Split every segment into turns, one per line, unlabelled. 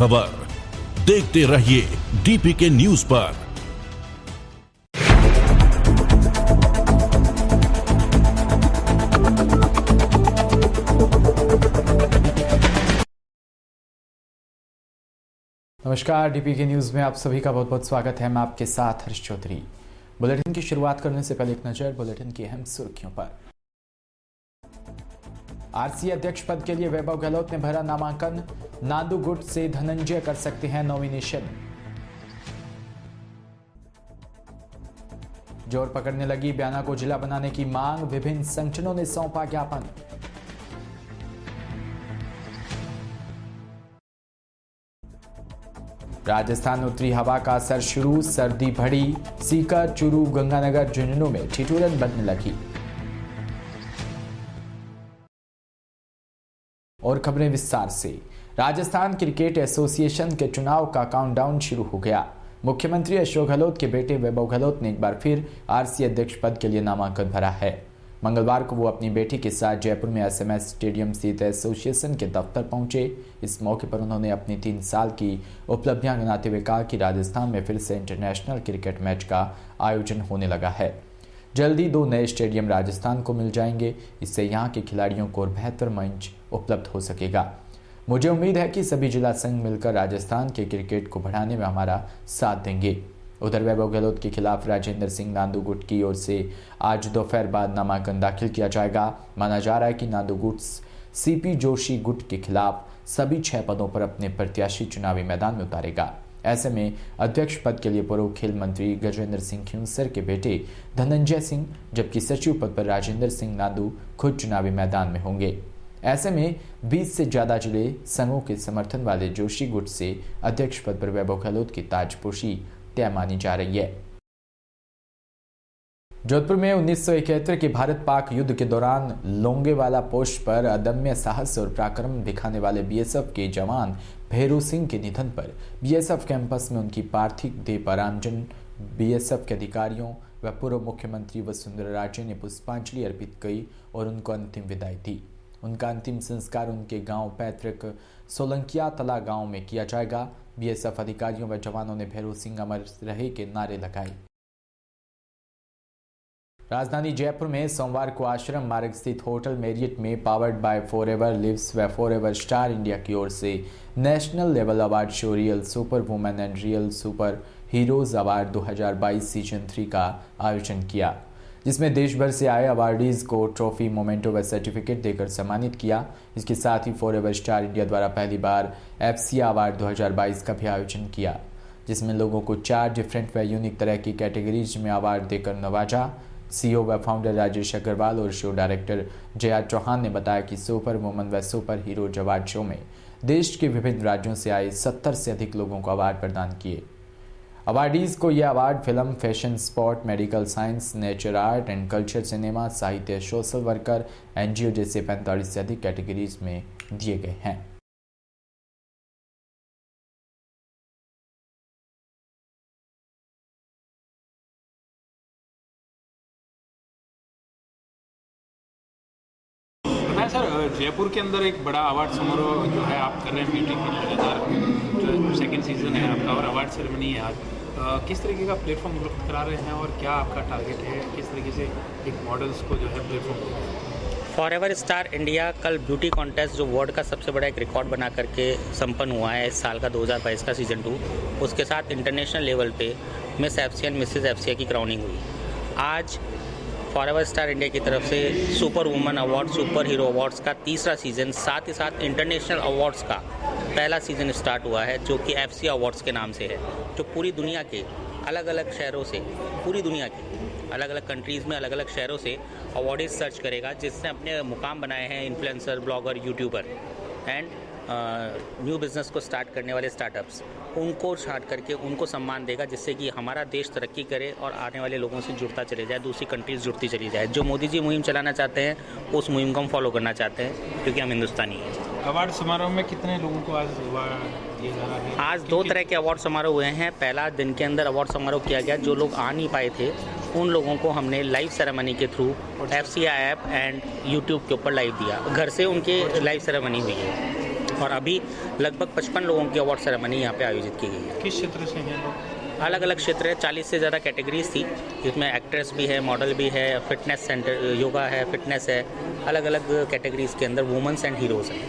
खबर देखते रहिए डीपीके न्यूज पर।
नमस्कार, डीपीके न्यूज में आप सभी का बहुत बहुत स्वागत है। मैं आपके साथ हर्ष चौधरी। बुलेटिन की शुरुआत करने से पहले एक नजर बुलेटिन की अहम सुर्खियों पर। आरसीए अध्यक्ष पद के लिए वैभव गहलोत ने भरा नामांकन। नांदू गुट से धनंजय कर सकते हैं नॉमिनेशन। जोर पकड़ने लगी बयाना को जिला बनाने की मांग। विभिन्न संगठनों ने सौंपा ज्ञापन। राजस्थान उत्तरी हवा का असर शुरू। सर्दी बढ़ी। सीकर, चूरू, गंगानगर, झुंझुनू में ठिठुरन बढ़ने लगी। और खबरें विस्तार से। राजस्थान क्रिकेट एसोसिएशन के चुनाव का काउंटडाउन शुरू हो गया। मुख्यमंत्री अशोक गहलोत के बेटे वैभव गहलोत ने एक बार फिर आरसीए अध्यक्ष पद के लिए नामांकन भरा है। मंगलवार को वो अपनी बेटी के साथ जयपुर में एसएमएस स्टेडियम स्थित एसोसिएशन के दफ्तर पहुंचे। इस मौके पर उन्होंने अपनी 3 साल की उपलब्धियां गिनाते हुए कहा कि राजस्थान में फिर से इंटरनेशनल क्रिकेट मैच का आयोजन होने लगा है। जल्दी 2 नए स्टेडियम राजस्थान को मिल जाएंगे। इससे यहाँ के खिलाड़ियों को और बेहतर मंच उपलब्ध हो सकेगा। मुझे उम्मीद है कि सभी जिला संघ मिलकर राजस्थान के क्रिकेट को बढ़ाने में हमारा साथ देंगे। उधर वैभव गहलोत के खिलाफ राजेंद्र सिंह नांदू गुट की ओर से आज दोपहर बाद नामांकन दाखिल किया जाएगा। माना जा रहा है कि नांदू गुट सीपी जोशी गुट के खिलाफ सभी 6 पदों पर अपने प्रत्याशी चुनावी मैदान में उतारेगा। ऐसे में अध्यक्ष पद के लिए पूर्व खेल मंत्री गजेंद्र सिंह खिंवसर के बेटे धनंजय सिंह, जबकि सचिव पद पर राजेंद्र सिंह नांदू खुद चुनावी मैदान में होंगे। ऐसे में 20 से ज्यादा जिले संघों के समर्थन वाले जोशी गुट से अध्यक्ष पद पर वैभव गहलोत की ताजपोशी तय मानी जा रही है। जोधपुर में 1971 के भारत पाक युद्ध के दौरान लोंगेवाला पोस्ट पर अदम्य साहस और पराक्रम दिखाने वाले बीएसएफ के जवान भैरू सिंह के निधन पर बीएसएफ कैंपस में उनकी पार्थिव देह पर आमजन, बीएसएफ के अधिकारियों व पूर्व मुख्यमंत्री वसुंधरा राजे ने पुष्पांजलि अर्पित की और उनको अंतिम विदाई दी। उनका अंतिम संस्कार उनके गांव पैतृक सोलंकिया तला गांव में किया जाएगा। बीएसएफ अधिकारियों व जवानों ने भैरू सिंह अमर रहे के नारे लगाए। राजधानी जयपुर में सोमवार को आश्रम मार्ग स्थित होटल मेरियट में पावर्ड बाय फॉरएवर लिव्स व फॉरएवर स्टार इंडिया की ओर से national level award show real super women and real super heroes award 2022 season 3 का आयोजन किया, जिसमें देश भर से आए अवार्डीज को ट्रॉफी, मोमेंटो व सर्टिफिकेट देकर सम्मानित किया। इसके साथ ही फॉरएवर स्टार इंडिया द्वारा पहली बार एफसीए अवार्ड 2022 का भी आयोजन किया, जिसमें लोगों को 4 डिफरेंट व यूनिक तरह की कैटेगरीज में अवार्ड देकर नवाजा। सीईओ व फाउंडर राजेश अग्रवाल और शो डायरेक्टर जया चौहान ने बताया कि सुपर वुमन व सुपर हीरोज अवार्ड शो में देश के विभिन्न राज्यों से आए 70 से अधिक लोगों को अवार्ड प्रदान किए। अवार्डीज को यह award film, fashion, sport, medical science, nature, art and culture, cinema, साहित्य, सोशल वर्कर, एनजीओ जैसे 45 से अधिक कैटेगरीज में दिए गए हैं।
सर, जयपुर के अंदर एक बड़ा अवार्ड समारोह जो है आप कर रहे हैं, मीटिंग जो 2nd सीजन है आपका और अवार्ड सेरेमनी है आज। किस तरीके का प्लेटफॉर्म उपलब्ध करा रहे हैं और क्या आपका टारगेट है, किस तरीके से एक मॉडल्स को जो है प्लेटफॉर्म?
फॉरएवर स्टार इंडिया कल ब्यूटी कॉन्टेस्ट जो वर्ल्ड का सबसे बड़ा एक रिकॉर्ड बना करके संपन्न हुआ है इस साल का 2022 का सीजन 2, उसके साथ इंटरनेशनल लेवल पे miss FCA and Mrs FCA की क्राउनिंग हुई। आज फॉरएवर स्टार इंडिया की तरफ से super woman award, super hero awards का 3रा सीज़न, साथ ही साथ इंटरनेशनल अवार्ड्स का पहला सीज़न स्टार्ट हुआ है, जो कि एफसीए अवार्ड्स के नाम से है, जो पूरी दुनिया के अलग अलग शहरों से, पूरी दुनिया के अलग अलग कंट्रीज़ में अलग अलग शहरों से अवार्डीज सर्च करेगा, जिसने अपने मुकाम बनाए हैं influencer, blogger, YouTuber and new business को स्टार्ट करने वाले स्टार्टअप्स, उनको छाट करके उनको सम्मान देगा, जिससे कि हमारा देश तरक्की करे और आने वाले लोगों से जुड़ता चले जाए, दूसरी कंट्रीज जुड़ती चली जाए। जो मोदी जी मुहिम चलाना चाहते हैं, उस मुहिम को हम फॉलो करना चाहते हैं, क्योंकि हम हिंदुस्तानी हैं।
अवार्ड समारोह में कितने लोगों को आज अवार्ड दिया जा रहा है?
आज 2 तरह के अवार्ड समारोह हुए हैं। पहला दिन के अंदर अवार्ड समारोह किया गया, जो लोग आ नहीं पाए थे उन लोगों को हमने लाइव सेरेमनी के through FCA app and YouTube के ऊपर लाइव दिया, घर से उनके लाइव सेरेमनी हुई है। और अभी लगभग 55 लोगों की अवार्ड सेरेमनी यहाँ पे आयोजित की गई है।
किस क्षेत्र से हैं लोग?
अलग अलग क्षेत्र है, 40 से ज़्यादा कैटेगरीज थी, जिसमें एक्ट्रेस भी है, मॉडल भी है, फिटनेस सेंटर, योगा है, फिटनेस है, अलग अलग कैटेगरीज के अंदर वुमेन्स एंड हीरोज़ हैं।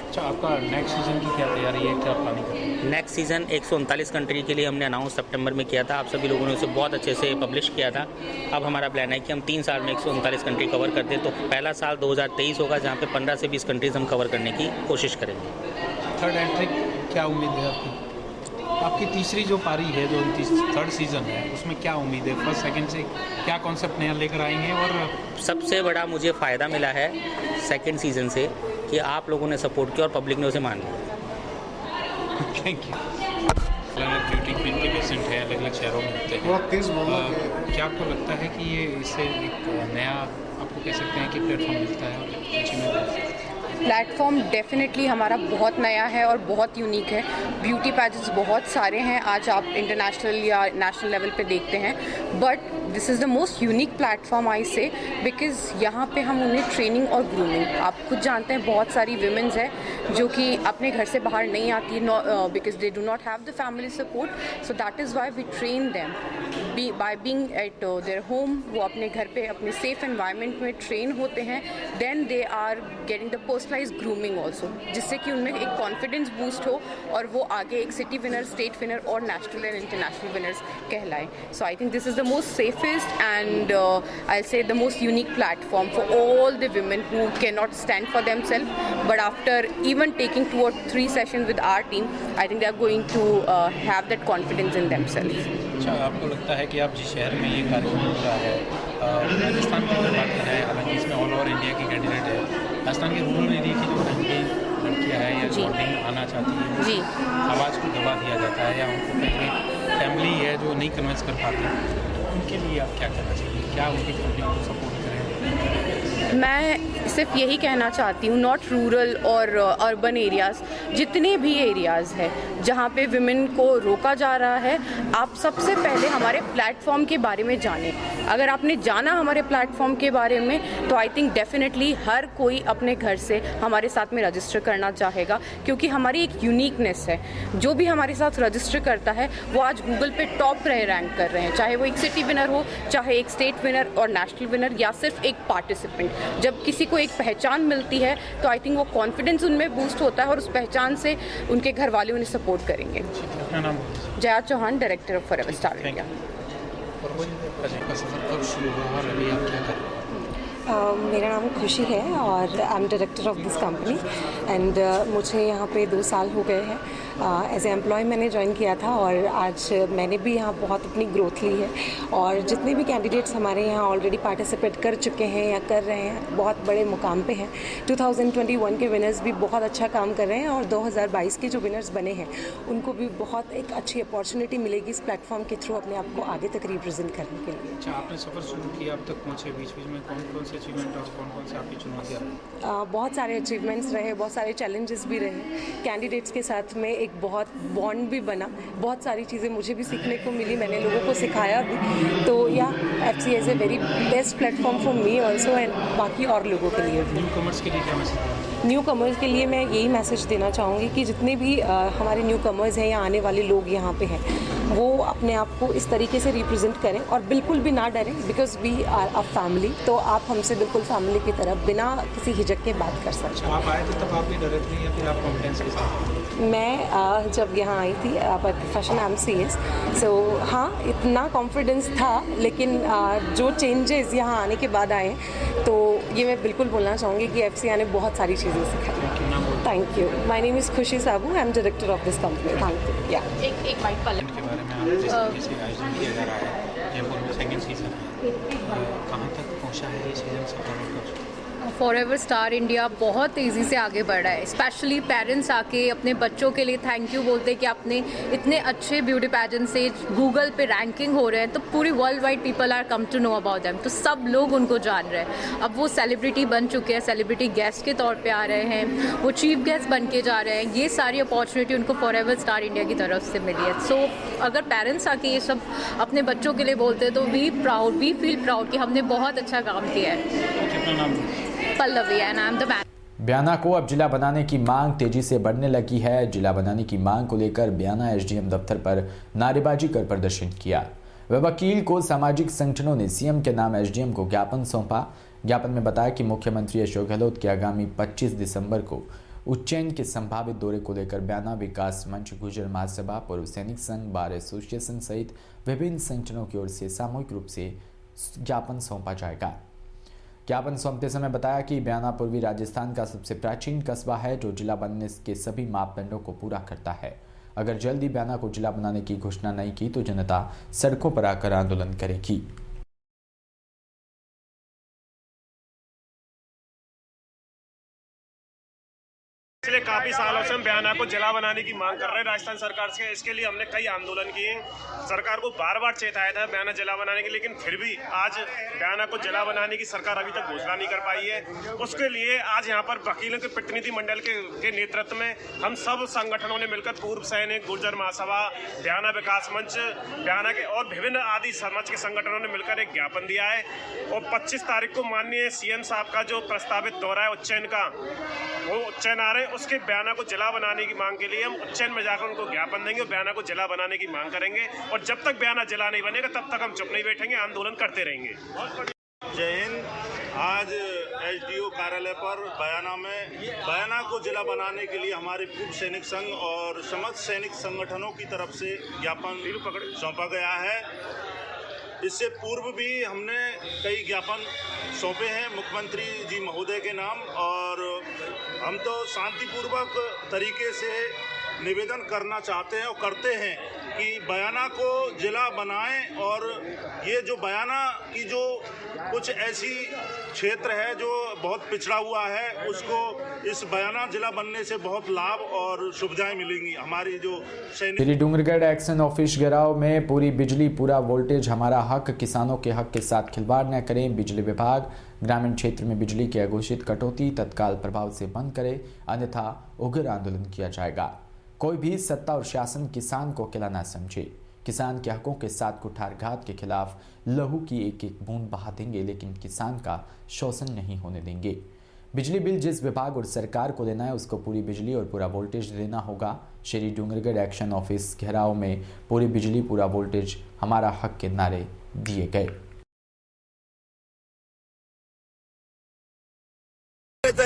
अच्छा, आपका नेक्स्ट सीजन की क्या तैयारी है, क्या प्लानिंग है?
नेक्स्ट सीज़न 139 कंट्री के लिए हमने अनाउंस सितंबर में किया था। आप सभी लोगों ने उसे बहुत अच्छे से पब्लिश किया था। अब हमारा प्लान है कि हम 3 साल में 139 कंट्री कवर कर दें। तो पहला साल 2023 होगा, जहाँ पे 15 से 20 कंट्रीज़ हम कवर करने की कोशिश करेंगे।
थर्ड एंट्री क्या उम्मीद है आपकी? आपकी तीसरी जो पारी है, जो थर्ड सीज़न है, उसमें क्या उम्मीद है? फर्स्ट सेकंड से क्या कॉन्सेप्ट नया लेकर आएंगे? और
सबसे बड़ा मुझे फ़ायदा मिला है सेकंड सीज़न से कि आप लोगों ने सपोर्ट किया और पब्लिक ने उसे मान लिया।
Thank you. अलग ब्यूटी क्वीन के पेशेंट हैं, अलग अलग शहरों में होते हैं। क्या आपको लगता है कि ये इससे एक नया, आपको कह सकते हैं कि प्लेटफॉर्म मिलता है और अचीवमेंट?
प्लेटफॉर्म डेफिनेटली हमारा बहुत नया है और बहुत यूनिक है। ब्यूटी पैजेस बहुत सारे हैं आज आप इंटरनेशनल या नेशनल लेवल पे देखते हैं, but this is the most unique platform I से, बिकॉज़ यहाँ पे हम उन्हें ट्रेनिंग और ग्रूमिंग, आप खुद जानते हैं बहुत सारी विमेंस हैं जो कि अपने घर से बाहर नहीं आती, because they do not have the family support, so that is why we train them by being at their home. वो अपने घर पे अपने सेफ एनवायरनमेंट में ट्रेन होते हैं, then they are getting the personalised grooming also, जिससे कि उनमें एक कॉन्फिडेंस बूस्ट हो और वो आगे एक सिटी विनर, स्टेट विनर और नेशनल एंड इंटरनेशनल विनर्स कहलाए। So I think this is the most safest and I'll say the most unique platform for all the women who cannot stand for themselves, but after even taking 2 or 3 sessions with our team, I think they are going to have that confidence in themselves.
अच्छा, आपको लगता है कि आप जिस शहर में ये कार्यक्रम हो रहा है, राजस्थान की अगर बात करें, हालांकि इसमें ऑल ओवर इंडिया की कैंडिडेट है, राजस्थान के रूरल एरिया की जो लड़कियाँ हैं या मॉडलिंग आना चाहती हैं जी, आवाज़ को दबा दिया जाता है या उनको कहीं फैमिली है जो नहीं कन्विंस कर पाती, उनके लिए आप क्या कहना चाहिए? क्या उनकी फैमिली को सपोर्ट करें?
मैं सिर्फ यही कहना चाहती हूँ, नॉट रूरल और अर्बन एरियाज़, जितने भी एरियाज़ हैं जहाँ पे विमेन को रोका जा रहा है, आप सबसे पहले हमारे प्लेटफॉर्म के बारे में जानें। अगर आपने जाना हमारे प्लेटफॉर्म के बारे में, तो आई थिंक डेफिनेटली हर कोई अपने घर से हमारे साथ में रजिस्टर करना चाहेगा, क्योंकि हमारी एक यूनिकनेस है। जो भी हमारे साथ रजिस्टर करता है वो आज गूगल पे टॉप रैंक कर रहे हैं, चाहे वो एक सिटी विनर हो, चाहे एक स्टेट विनर और नेशनल विनर, या सिर्फ एक पार्टिसिपेंट। जब किसी को एक पहचान मिलती है तो आई थिंक वो कॉन्फिडेंस उनमें बूस्ट होता है और उस पहचान से उनके घर वाले उन्हें सपोर्ट करेंगे। Jaya Chauhan, director of forever star India.
मेरा नाम खुशी है और I am director of this company and मुझे यहाँ पे 2 साल हो गए हैं। एज ए एम्प्लॉय मैंने ज्वाइन किया था और आज मैंने भी यहाँ बहुत अपनी ग्रोथ ली है और जितने भी कैंडिडेट्स हमारे यहाँ ऑलरेडी पार्टिसिपेट कर चुके हैं या कर रहे हैं, बहुत बड़े मुकाम पे हैं। 2021 के विनर्स भी बहुत अच्छा काम कर रहे हैं और 2022 के जो विनर्स बने हैं उनको भी बहुत एक अच्छी अपॉर्चुनिटी मिलेगी इस प्लेटफॉर्म के थ्रू अपने आप को आगे तक रिप्रेजेंट करने के लिए।
अच्छा, आपने सफ़र शुरू किया, अब तक पहुँचे, बीच बीच में कौन कौन से अचीवमेंट और कौन कौन से आपकी चुनौतियाँ रही?
बहुत सारे अचीवमेंट्स रहे, बहुत सारे चैलेंजेस भी रहे, कैंडिडेट्स के साथ में एक बहुत बॉन्ड भी बना, बहुत सारी चीज़ें मुझे भी सीखने को मिली, मैंने लोगों को सिखाया भी। तो या FC is a very best platform for me also and बाकी और लोगों के लिए भी।
न्यू कमर्स के लिए क्या मैसेज?
न्यू कमर्स के लिए मैं यही मैसेज देना चाहूँगी कि जितने भी हमारे न्यू कमर्स हैं या आने वाले लोग यहाँ पे हैं, वो अपने आप को इस तरीके से रिप्रेजेंट करें और बिल्कुल भी ना डरें, because we are a family. तो आप हमसे बिल्कुल फैमिली की तरह बिना किसी हिचक के बात कर सकते हैं।
आप आए थे तब आप भी डरे थे या फिर आप कॉन्फिडेंस के साथ?
मैं जब यहाँ आई थी बाय प्रोफेशन MCS, सो हाँ इतना कॉन्फिडेंस था, लेकिन जो चेंजेस यहाँ आने के बाद आए, तो ये मैं बिल्कुल बोलना चाहूँगी कि FCI ने बहुत सारी चीज़ें सिखाई। Thank you. My name is Khushi Sabu, I am director of this company. Thank you. या
एक बाइट पालन
के बारे में आप जिस तरीके से आयोजन किया जा रहा है, जयपुर में सेकंड सीजन है, कहाँ तक पहुँचा है ये सीजन से?
फॉरएवर स्टार इंडिया बहुत तेज़ी से आगे बढ़ रहा है। स्पेशली पेरेंट्स आके अपने बच्चों के लिए थैंक यू बोलते हैं कि आपने इतने अच्छे ब्यूटी पैजेंट से गूगल पे रैंकिंग हो रहे हैं, तो पूरी world wide people are come to know about them, तो सब लोग उनको जान रहे हैं। अब वो सेलिब्रिटी बन चुके हैं, सेलिब्रिटी गेस्ट के तौर पे आ रहे हैं, वो चीफ गेस्ट बन के जा रहे हैं। ये सारी अपॉर्चुनिटी उनको फॉरएवर स्टार इंडिया की तरफ से मिली है। सो अगर पेरेंट्स आके ये सब अपने बच्चों के लिए बोलते हैं तो वी फील प्राउड कि हमने बहुत अच्छा काम किया है।
कितना नाम?
Pallavi and I am the manager.
बयाना को अब जिला बनाने की मांग तेजी से बढ़ने लगी है। जिला बनाने की मांग को लेकर बयाना एसडीएम दफ्तर पर नारेबाजी कर प्रदर्शन किया। वकील को सामाजिक संगठनों ने सीएम के नाम एसडीएम को ज्ञापन सौंपा। ज्ञापन में बताया कि मुख्यमंत्री अशोक गहलोत के आगामी 25 दिसंबर को उज्जैन के संभावित दौरे को लेकर बयाना विकास मंच, गुर्जर महासभा, पूर्व सैनिक संघ, बार एसोसिएशन सहित विभिन्न संगठनों की ओर से सामूहिक रूप से ज्ञापन सौंपा जाएगा। ज्ञापन सौंपते समय बताया कि बयाना पूर्वी राजस्थान का सबसे प्राचीन कस्बा है जो जिला बनने के सभी मापदंडों को पूरा करता है। अगर जल्दी बयाना को जिला बनाने की घोषणा नहीं की तो जनता सड़कों पर आकर आंदोलन करेगी।
पिछले काफी सालों से हम बयाना को जिला बनाने की मांग कर रहे हैं राजस्थान सरकार से। इसके लिए हमने कई आंदोलन किए, सरकार को बार बार चेताया था बयाना जिला बनाने की, लेकिन फिर भी आज बयाना को जिला बनाने की सरकार अभी तक घोषणा नहीं कर पाई है। उसके लिए आज यहाँ पर वकीलों के प्रतिनिधि मंडल के नेतृत्व में हम सब संगठनों ने मिलकर पूर्व सैनिक, गुर्जर महासभा, बयाना विकास मंच, बयाना के और विभिन्न आदि समाज के संगठनों ने मिलकर एक ज्ञापन दिया है। और 25 तारीख को माननीय सीएम साहब का जो प्रस्तावित दौरा है उज्जैन का, वो उज्जैन आ रहे हैं, उसके बयाना को जिला बनाने की मांग के लिए हम उज्जैन में जाकर उनको ज्ञापन देंगे और बयाना को जिला बनाने की मांग करेंगे। और जब तक बयाना जिला नहीं बनेगा तब तक हम चुप नहीं बैठेंगे, आंदोलन करते रहेंगे।
जय हिंद। आज एसडीओ कार्यालय पर बयाना को जिला बनाने के लिए हमारे पूर्व सैनिक संघ और समस्त सैनिक संगठनों की तरफ से ज्ञापन सौंपा गया है। इससे पूर्व भी हमने कई ज्ञापन सौंपे हैं मुख्यमंत्री जी महोदय के नाम, और हम तो शांतिपूर्वक तरीके से निवेदन करना चाहते हैं और करते हैं कि बयाना को जिला बनाएं। और ये जो बयाना की जो कुछ ऐसी क्षेत्र है जो बहुत पिछड़ा हुआ है, उसको इस बयाना जिला बनने से बहुत लाभ और सुविधाएं मिलेंगी। हमारी जो
श्री डूंगरगढ़ एक्शन ऑफिस घेराव में पूरी बिजली, पूरा वोल्टेज हमारा हक, किसानों के हक के साथ खिलवाड़ न करें। बिजली विभाग ग्रामीण क्षेत्र में बिजली की अघोषित कटौती तत्काल प्रभाव से बंद करे, अन्यथा उग्र आंदोलन किया जाएगा। कोई भी सत्ता और शासन किसान को अकेला न समझे। किसान के हकों के साथ कुठारघात के खिलाफ लहू की एक एक बूंद बहा देंगे, लेकिन किसान का शोषण नहीं होने देंगे। बिजली बिल जिस विभाग और सरकार को लेना है उसको पूरी बिजली और पूरा वोल्टेज देना होगा। श्री डूंगरगढ़ एक्शन ऑफिस घेराव में पूरी बिजली, पूरा वोल्टेज हमारा हक के नारे दिए गए।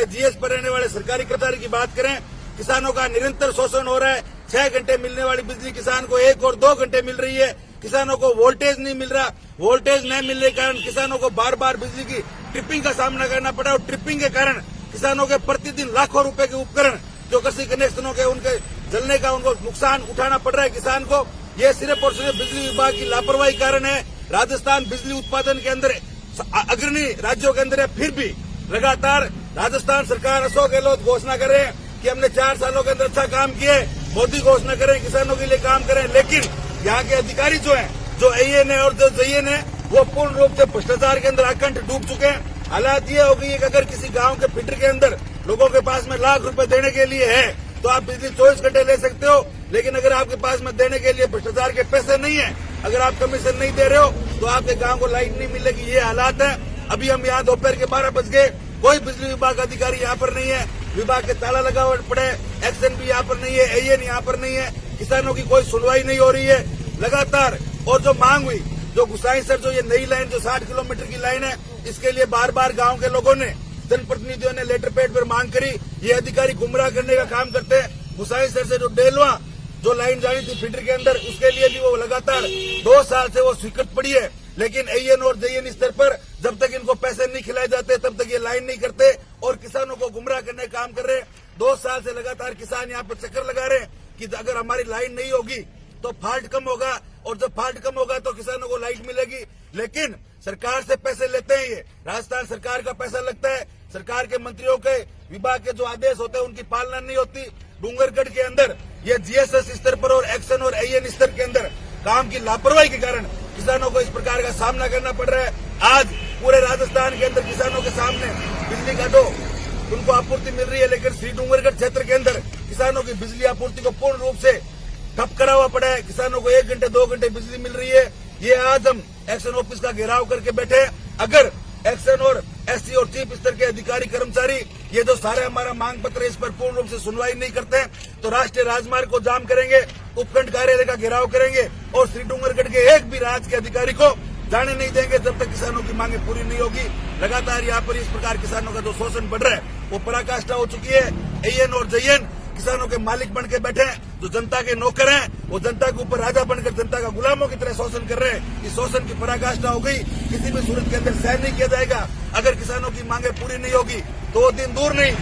जीएस पर रहने वाले सरकारी कर्मचारी की बात करें, किसानों का निरंतर शोषण हो रहा है। 6 घंटे मिलने वाली बिजली किसान को 1 और 2 घंटे मिल रही है। किसानों को वोल्टेज नहीं मिल रहा। वोल्टेज नहीं मिलने के कारण किसानों को बार बार बिजली की ट्रिपिंग का सामना करना पड़ा, और ट्रिपिंग के कारण किसानों के प्रतिदिन लाखों रुपए के उपकरण जो कृषि कनेक्शनों के उनके जलने का उनको नुकसान उठाना पड़ रहा है किसान को। ये सिर्फ और सिर्फ बिजली विभाग की लापरवाही कारण है। राजस्थान बिजली उत्पादन के अंदर अग्रणी राज्यों के अंदर है, फिर भी लगातार राजस्थान सरकार, अशोक गहलोत घोषणा कर रहे हैं कि हमने 4 सालों के अंदर अच्छा काम किए। मोदी घोषणा करें किसानों के लिए काम करें, लेकिन यहाँ के अधिकारी जो हैं, जो एएन है और जो जेएन है, वो पूर्ण रूप से भ्रष्टाचार के अंदर अकंठ डूब चुके हैं। हालात ये हो गई है कि अगर किसी गांव के फीडर के अंदर लोगों के पास में लाख रुपए देने के लिए है तो आप बिजली 24 घंटे ले सकते हो, लेकिन अगर आपके पास में देने के लिए भ्रष्टाचार के पैसे नहीं है, अगर आप कमीशन नहीं दे रहे हो तो आपके गाँव को लाइट नहीं मिलेगी। ये हालात है। अभी हम यहाँ दोपहर के 12 बज गए, कोई बिजली विभाग अधिकारी यहाँ पर नहीं है। विभाग के ताला लगा हुआ पड़े, एक्शन भी यहाँ पर नहीं है, एएन यहाँ पर नहीं है। किसानों की कोई सुनवाई नहीं हो रही है लगातार। और जो मांग हुई, जो गुसाई सर, जो ये नई लाइन जो 60 किलोमीटर की लाइन है, इसके लिए बार बार गांव के लोगों ने, जनप्रतिनिधियों ने लेटर पैड पर मांग करी। ये अधिकारी गुमराह करने का काम करते हैं। गुसाई सर से जो डेलवा जो लाइन जानी थी फीडर के अंदर, उसके लिए भी वो लगातार 2 साल से वो स्वीकृत पड़ी है, लेकिन एएन और जेएन स्तर पर जब तक इनको पैसे नहीं खिलाए जाते तब तक ये लाइन नहीं करते और किसानों को गुमराह करने का काम कर रहे हैं। 2 साल से लगातार किसान यहाँ पर चक्कर लगा रहे हैं कि अगर हमारी लाइन नहीं होगी तो फॉल्ट कम होगा, और जब फॉल्ट कम होगा तो किसानों को लाइट मिलेगी। लेकिन सरकार से पैसे लेते हैं, ये राजस्थान सरकार का पैसा लगता है। सरकार के मंत्रियों के विभाग के जो आदेश होते हैं उनकी पालना नहीं होती। डूंगरगढ़ के अंदर ये जीएसएस स्तर पर और एक्शन और एएन स्तर के अंदर काम की लापरवाही के कारण किसानों को इस प्रकार का सामना करना पड़ रहा है। आज पूरे राजस्थान के अंदर किसानों के सामने बिजली का तो उनको आपूर्ति मिल रही है, लेकिन श्री डूंगरगढ़ क्षेत्र के अंदर किसानों की बिजली आपूर्ति को पूर्ण रूप से ठप करा हुआ पड़ा है। किसानों को 1 घंटे 2 घंटे बिजली मिल रही है। ये आज हम एक्शन ऑफिस का घेराव करके बैठे। अगर एक्शन और एससी और चीफ स्तर के अधिकारी कर्मचारी ये जो सारे हमारा मांग पत्र इस पर पूर्ण रूप से सुनवाई नहीं करते तो राष्ट्रीय राजमार्ग को जाम करेंगे, उपखंड कार्यालय का घेराव करेंगे और श्री डूंगरगढ़ के एक भी राज्य के अधिकारी को जाने नहीं देंगे जब तक किसानों की मांगे पूरी नहीं होगी। लगातार यहाँ पर इस प्रकार किसानों का जो शोषण बढ़ रहा है वो पराकाष्ठा हो चुकी है। एएन और जेएन किसानों के मालिक बन के बैठे हैं, जो जनता के नौकर हैं वो जनता के ऊपर राजा बनकर जनता का गुलामों की तरह शोषण कर रहे हैं। इस शोषण की पराकाष्ठा हो गई, किसी भी सूरत के अंदर सहन नहीं किया जाएगा। अगर किसानों की मांगे पूरी नहीं होगी तो वो दिन दूर नहीं,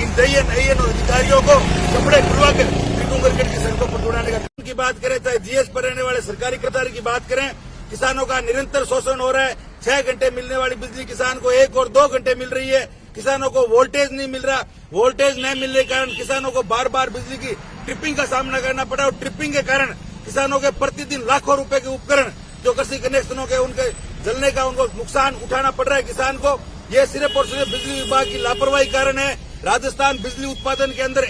इन जेएन एएन और अधिकारियों को कपड़े खुलवा कर डूंगरगढ़ की सड़कों पर दौड़ाने की बात करें, चाहे जीएस पर रहने वाले सरकारी कर्मचारी की बात करें, किसानों का निरंतर शोषण हो रहा है। 6 घंटे मिलने वाली बिजली किसान को 1 और 2 घंटे मिल रही है। किसानों को वोल्टेज नहीं मिल रहा, वोल्टेज नहीं मिलने के कारण किसानों को बार बार बिजली की ट्रिपिंग का सामना करना पड़ा और ट्रिपिंग के कारण किसानों के प्रतिदिन लाखों रुपए के उपकरण जो कृषि कनेक्शनों के उनके जलने का उनको नुकसान उठाना पड़ रहा है किसान को। ये सिर्फ और सिर्फ बिजली विभाग की लापरवाही कारण है। राजस्थान बिजली उत्पादन के अंदर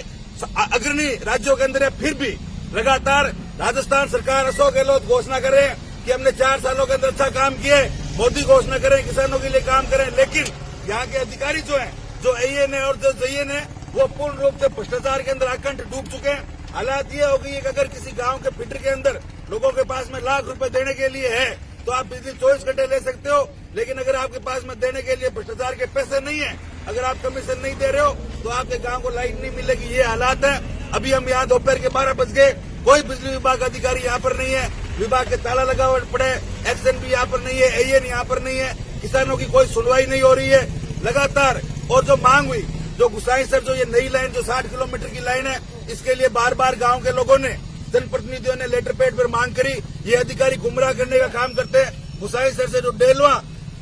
अग्रणी राज्यों के अंदर है, फिर भी लगातार राजस्थान सरकार अशोक गहलोत घोषणा कर रहे हैं कि हमने 4 सालों के अंदर अच्छा काम किए, मोदी घोषणा करें किसानों के लिए काम करें, लेकिन यहाँ के अधिकारी जो हैं, जो एएन है और जो जेएन है, वो पूर्ण रूप से भ्रष्टाचार के अंदर अकंठ डूब चुके हैं। हालात ये हो गई है कि अगर किसी गांव के फीडर के अंदर लोगों के पास में लाख रुपए देने के लिए है तो आप बिजली 24 घंटे ले सकते हो, लेकिन अगर आपके पास में देने के लिए भ्रष्टाचार के पैसे नहीं है, अगर आप कमीशन नहीं दे रहे हो तो आपके गांव को लाइट नहीं मिलेगी। ये हालात है। अभी हम यहाँ दोपहर के 12 बज गए, कोई बिजली विभाग अधिकारी यहाँ पर नहीं है, विभाग के ताला लगा हुआ पड़े, एक्शन भी यहाँ पर नहीं है, एएन यहाँ पर नहीं है, किसानों की कोई सुनवाई नहीं हो रही है लगातार। और जो मांग हुई, जो गुसाई सर जो ये नई लाइन जो 60 किलोमीटर की लाइन है, इसके लिए बार बार गांव के लोगों ने, जनप्रतिनिधियों ने लेटर पैड पर मांग करी। ये अधिकारी गुमराह करने का काम करते हैं। गुसाई सर से जो डेलवा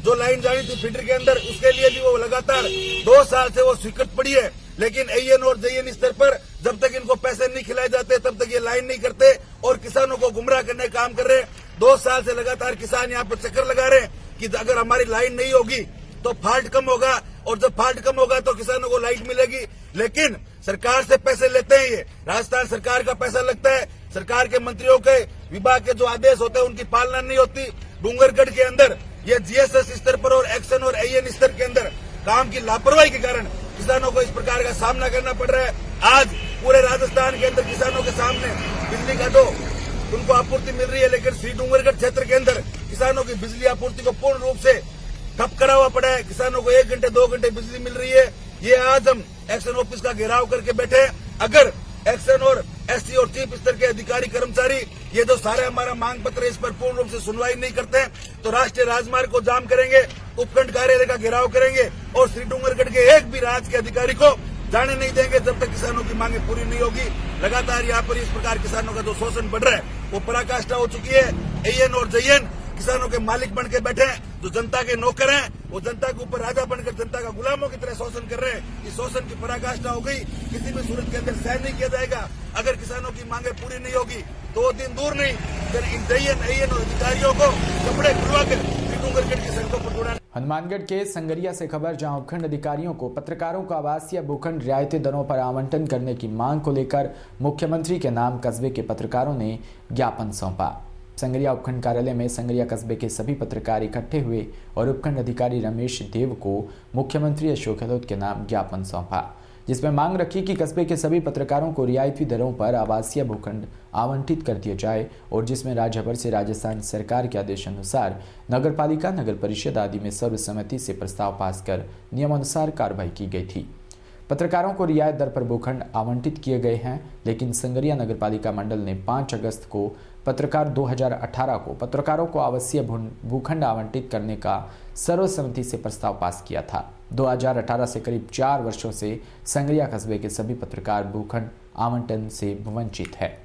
जो लाइन जानी थी फीडर के अंदर, उसके लिए भी वो लगातार 2 साल से वो स्वीकृत पड़ी है, लेकिन एएन और जेएन स्तर पर जब तक इनको पैसे नहीं खिलाए जाते तब तक ये लाइन नहीं करते और किसानों को गुमराह करने का काम कर रहे हैं। 2 साल से लगातार किसान यहाँ पर चक्कर लगा रहे हैं कि अगर हमारी लाइन नहीं होगी तो फाल्ट कम होगा और जब फाल्ट कम होगा तो किसानों को लाइट मिलेगी, लेकिन सरकार से पैसे लेते हैं। ये राजस्थान सरकार का पैसा लगता है, सरकार के मंत्रियों के विभाग के जो आदेश होते हैं उनकी पालना नहीं होती। डूंगरगढ़ के अंदर ये जीएसएस स्तर पर और एक्शन और एएन स्तर के अंदर काम की लापरवाही के कारण किसानों को इस प्रकार का सामना करना पड़ रहा है। आज पूरे राजस्थान के अंदर किसानों के सामने बिजली का तो उनको आपूर्ति मिल रही है, लेकिन श्री डूंगरगढ़ क्षेत्र के अंदर किसानों की बिजली आपूर्ति को पूर्ण रूप से ठप करा हुआ पड़ा है। किसानों को 1 घंटे 2 घंटे बिजली मिल रही है। ये आज हम एक्शन ऑफिस का घेराव करके बैठे हैं। अगर एक्शन और एससी और चीफ स्तर के अधिकारी कर्मचारी ये जो सारे हमारा मांग पत्र इस पर पूर्ण रूप से सुनवाई नहीं करते तो राष्ट्रीय राजमार्ग को जाम करेंगे, उपखंड कार्यालय का घेराव करेंगे और श्री डूंगरगढ़ के एक भी राज्य के अधिकारी को जाने नहीं देंगे जब तक किसानों की मांगे पूरी नहीं होगी। लगातार यहाँ पर इस प्रकार किसानों का जो शोषण बढ़ रहा है वो पराकाष्ठा हो चुकी है। एएन और जेएन किसानों के मालिक बन के बैठे हैं, जो जनता के नौकर हैं, वो जनता के ऊपर राजा बनकर जनता का गुलामों की तरह शोषण कर रहे हैं। इस शोषण की पराकाष्ठा हो गई, किसी भी सूरत के अंदर सहन नहीं किया जाएगा। अगर किसानों की मांगे पूरी नहीं होगी तो वो दिन दूर नहीं, इन जेएन एएन और अधिकारियों को कपड़े खुलवा कर डूंगरगढ़ की सड़कों पर दौड़ाने।
हनुमानगढ़ के संगरिया से खबर, जहां उपखंड अधिकारियों को पत्रकारों को आवासीय भूखंड रियायती दरों पर आवंटन करने की मांग को लेकर मुख्यमंत्री के नाम कस्बे के पत्रकारों ने ज्ञापन सौंपा। संगरिया उपखंड कार्यालय में संगरिया कस्बे के सभी पत्रकार इकट्ठे हुए और उपखंड अधिकारी रमेश देव को मुख्यमंत्री अशोक गहलोत के नाम ज्ञापन सौंपा, जिसमें मांग रखी कि कस्बे के सभी पत्रकारों को रियायती दरों पर आवासीय भूखंड आवंटित कर दिया जाए और जिसमें राज्य भर से राजस्थान सरकार के आदेशानुसार नगरपालिका, नगर परिषद आदि में सर्वसम्मति से प्रस्ताव पास कर नियमानुसार कार्रवाई की गई थी। पत्रकारों को रियायत दर पर भूखंड आवंटित किए गए हैं, लेकिन संगरिया नगरपालिका मंडल ने 5 अगस्त को पत्रकार 2018 को पत्रकारों को आवासीय भूखंड आवंटित करने का सर्वसम्मति से प्रस्ताव पास किया था। 2018 से करीब 4 वर्षों से संगरिया कस्बे के सभी पत्रकार भूखंड आवंटन से वंचित है।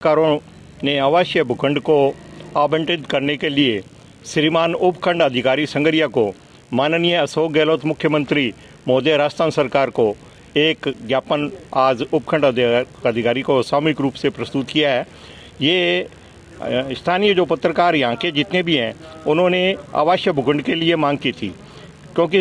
पत्रकारों ने आवासीय भूखंड को आवंटित करने के लिए श्रीमान उपखंड अधिकारी संगरिया को माननीय अशोक गहलोत मुख्यमंत्री महोदय राजस्थान सरकार को एक ज्ञापन आज उपखंड अधिकारी को सामूहिक रूप से प्रस्तुत किया है। ये स्थानीय जो पत्रकार यहाँ के जितने भी हैं उन्होंने आवासीय भूखंड के लिए मांग की थी। क्योंकि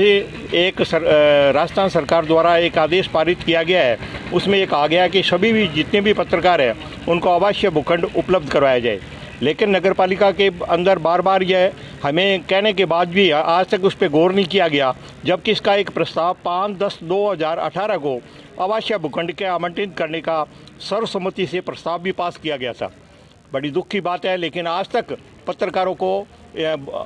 राजस्थान सरकार द्वारा एक आदेश पारित किया गया है, उसमें ये कहा गया है कि सभी भी जितने भी पत्रकार हैं उनको आवासीय भूखंड उपलब्ध करवाया जाए। लेकिन नगर पालिका के अंदर बार बार यह हमें कहने के बाद भी आज तक उस पर गौर नहीं किया गया, जबकि इसका एक प्रस्ताव 5/10/2018 को आवासीय भूखंड के आवंटित करने का सर्वसम्मति से प्रस्ताव भी पास किया गया था। बड़ी दुख की बात है, लेकिन आज तक पत्रकारों को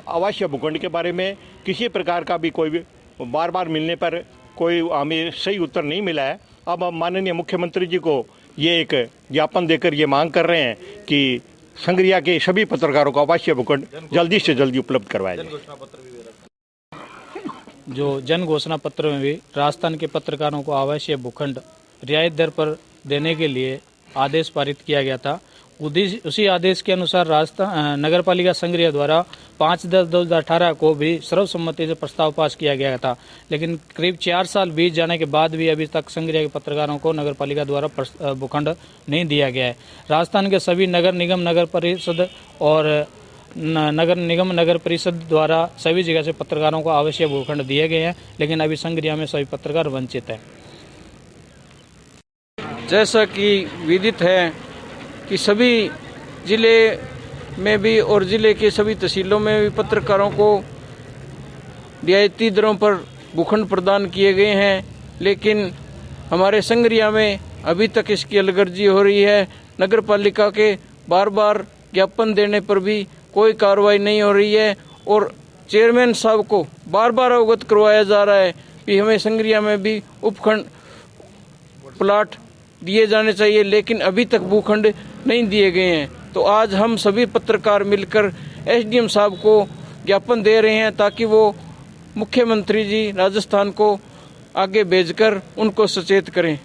आवासीय भूखंड के बारे में किसी प्रकार का भी कोई भी बार बार मिलने पर कोई हमें सही उत्तर नहीं मिला है। अब हम माननीय मुख्यमंत्री जी को ये एक ज्ञापन देकर ये मांग कर रहे हैं कि संग्रिया के सभी पत्रकारों को आवासीय भूखंड जल्दी से जल्दी उपलब्ध करवाया जाए।
जो जन घोषणा पत्र में भी राजस्थान के पत्रकारों को आवासीय भूखंड रियायत दर पर देने के लिए आदेश पारित किया गया था, उसी आदेश के अनुसार राजस्थान नगर पालिका संग्रिया द्वारा 5/10/2018 को भी सर्वसम्मति से प्रस्ताव पास किया गया था। लेकिन करीब 4 साल बीत जाने के बाद भी अभी तक संग्रिया के पत्रकारों को नगर पालिका द्वारा भूखंड नहीं दिया गया है। राजस्थान के सभी नगर निगम, नगर परिषद और नगर परिषद द्वारा सभी जगह से पत्रकारों को आवश्यक भूखंड दिए गए हैं, लेकिन अभी संग्रिया में सभी पत्रकार वंचित हैं।
जैसा कि विदित है कि सभी जिले में भी और जिले के सभी तहसीलों में भी पत्रकारों को रियायती दरों पर भूखंड प्रदान किए गए हैं, लेकिन हमारे संग्रिया में अभी तक इसकी अलगर्जी हो रही है। नगर पालिका के बार बार ज्ञापन देने पर भी कोई कार्रवाई नहीं हो रही है और चेयरमैन साहब को बार बार अवगत करवाया जा रहा है कि हमें संग्रिया में भी उपखंड प्लाट दिए जाने चाहिए, लेकिन अभी तक भूखंड नहीं दिए गए हैं। तो आज हम सभी पत्रकार मिलकर एसडीएम साहब को ज्ञापन दे रहे हैं ताकि वो मुख्यमंत्री जी राजस्थान को आगे भेजकर उनको सचेत करें।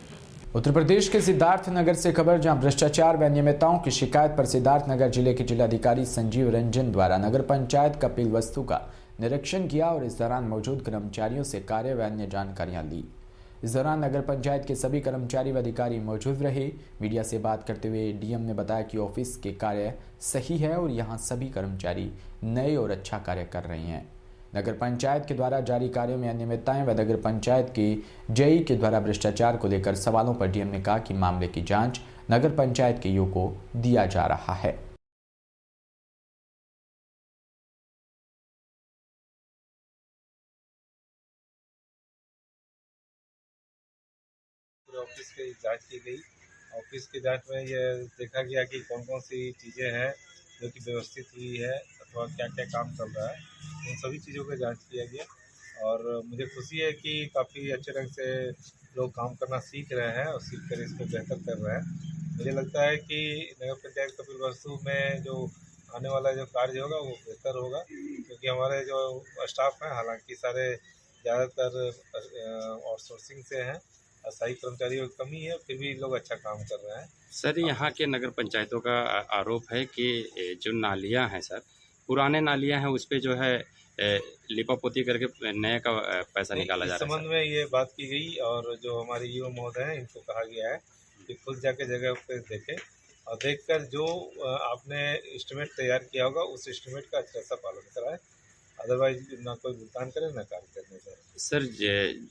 उत्तर प्रदेश के सिद्धार्थनगर से खबर, जहां भ्रष्टाचार व अनियमितताओं की शिकायत पर सिद्धार्थनगर जिले के जिलाधिकारी संजीव रंजन द्वारा नगर पंचायत कपिल वस्तु का निरीक्षण किया और इस दौरान मौजूद कर्मचारियों से कार्य व अन्य जानकारियां ली। इस दौरान नगर पंचायत के सभी कर्मचारी व अधिकारी मौजूद रहे। मीडिया से बात करते हुए डीएम ने बताया कि ऑफिस के कार्य सही है और यहां सभी कर्मचारी नए और अच्छा कार्य कर रहे हैं। नगर पंचायत के द्वारा जारी कार्यों में अनियमितताएं व नगर पंचायत के जेई के द्वारा भ्रष्टाचार को लेकर सवालों पर डीएम ने कहा कि मामले की जांच नगर पंचायत के ईओ को दिया जा रहा है।
ऑफिस की जांच की गई। ऑफिस की जांच में ये देखा गया कि कौन कौन सी चीज़ें हैं जो कि व्यवस्थित हुई है अथवा क्या क्या काम चल रहा है, उन सभी चीज़ों का जांच किया गया। और मुझे खुशी है कि काफ़ी अच्छे ढंग से लोग काम करना सीख रहे हैं और सीख कर इसको बेहतर कर रहे हैं। मुझे लगता है कि नगर पंचायत कपिल वस्तु में जो आने वाला जो कार्य होगा वो बेहतर होगा, क्योंकि हमारे जो स्टाफ हैं हालांकि सारे ज़्यादातर आउटसोर्सिंग से हैं, अस्थायी कर्मचारियों की कमी है, फिर भी लोग अच्छा काम कर रहे हैं।
सर, यहाँ के नगर पंचायतों का आरोप है कि जो नालियाँ हैं सर, पुराने नालियाँ हैं उस पर जो है लिपापोती करके नए का पैसा निकाला जा रहा है।
इस संबंध में ये बात की गई और जो हमारे ईओ महोदय हैं इनको कहा गया है कि खुद जाके जगह पे देखें और देखकर जो आपने एस्टिमेट तैयार किया होगा उस एस्टिमेट का अच्छा सा पालन कराएं, अदरवाइज ना कोई भुगतान करे ना कार्य करने से।
सर,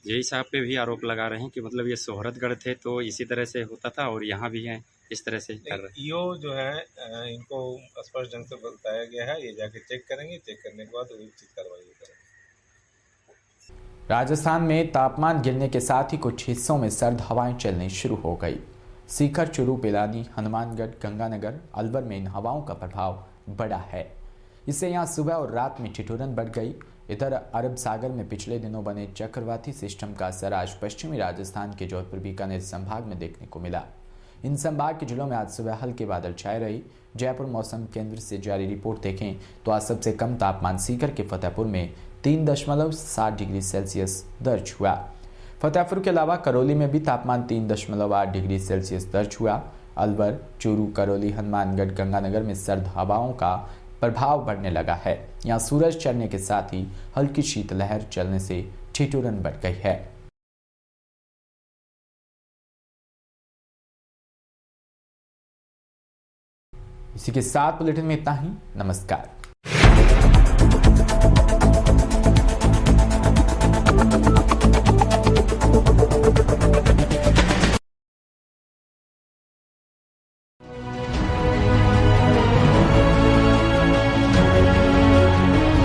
जेई साहब पे भी आरोप लगा रहे हैं कि मतलब ये शोहरतगढ़ थे तो इसी तरह से होता था और यहाँ भी हैं इस तरह से कर रहे हैं।
ईओ जो है इनको स्पष्ट ढंग से बताया गया है, ये जाके चेक करेंगे, चेक करने के बाद उचित कार्रवाई करेंगे।
राजस्थान में तापमान गिरने के साथ ही कुछ हिस्सों में सर्द हवाएं चलनी शुरू हो गई। सीकर, चूरू, पिलानी, हनुमानगढ़, गंगानगर, अलवर में इन हवाओं का प्रभाव बड़ा है। इससे यहाँ सुबह और रात में ठिठुरन बढ़ गई। इधर अरब सागर में पिछले दिनों बने चक्रवाती सिस्टम का असर आज पश्चिमी राजस्थान के जोधपुर, बीकानेर संभाग में देखने को मिला। इन संभाग के जिलों में आज सुबह हल्के बादल छाए रही। जयपुर मौसम केंद्र से जारी रिपोर्ट देखें तो आज सबसे कम तापमान सीकर के फतेहपुर में 3.7 डिग्री सेल्सियस दर्ज हुआ। फतेहपुर के अलावा करौली में भी तापमान 3.8 डिग्री सेल्सियस दर्ज हुआ। अलवर, चूरू, करौली, हनुमानगढ़, गंगानगर में सर्द हवाओं का प्रभाव बढ़ने लगा है। यहाँ सूरज चढ़ने के साथ ही हल्की शीतलहर चलने से ठिठुरन बढ़ गई है। इसी के साथ बुलेटिन में इतना ही। नमस्कार।